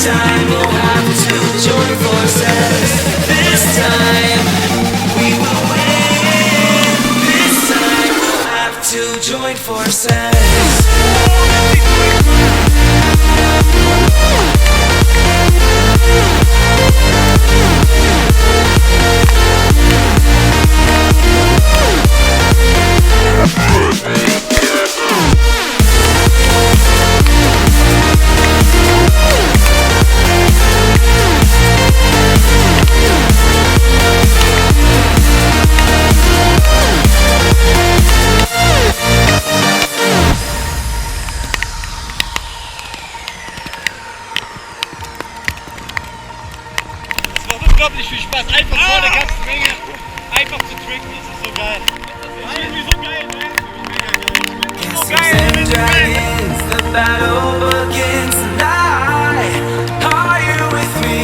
time we'll have to join forces. This time we will win. This time we'll have to join forces. Unglaublich viel Spaß, einfach vor der ganzen Menge, einfach zu tricken, das ist so geil. Das ist irgendwie so geil, ne? So geil, Dragons, the battle begins tonight. Are you with me?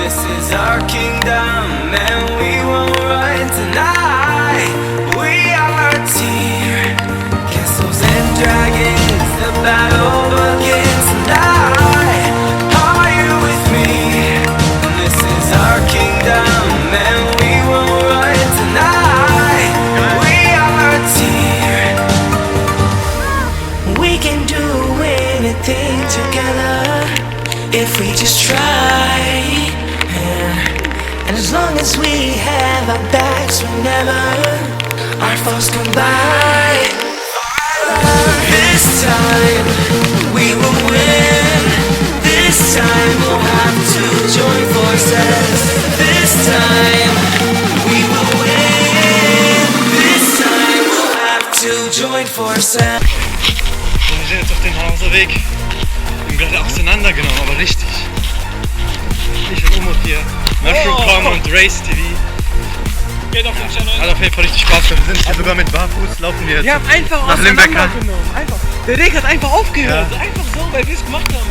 This is our kingdom and we won't run tonight. We are a team. Castles and dragons, the battle begins tonight. Are you with me? This is our kingdom and we won't run tonight. We are a team. We can do anything together if we just try. And as long as we have our backs whenever our foes come by. This time we will win. This time we'll have to join forces. This time we will win. This time we'll have to join forces. Wir sind jetzt auf dem Hauseweg. Wir haben gerade auseinandergenommen, aber richtig. Ich und Umut hier. Mushroomcomeback und Race TV. Geht auf den Channel. Hat auf jeden Fall richtig Spaß gemacht. Wir sind hier sogar mit Barfuß, laufen wir jetzt. Wir haben einfach nach Limbeck. auseinandergenommen. Einfach. Der Weg hat einfach aufgehört. Ja. Einfach so, weil wir es gemacht haben.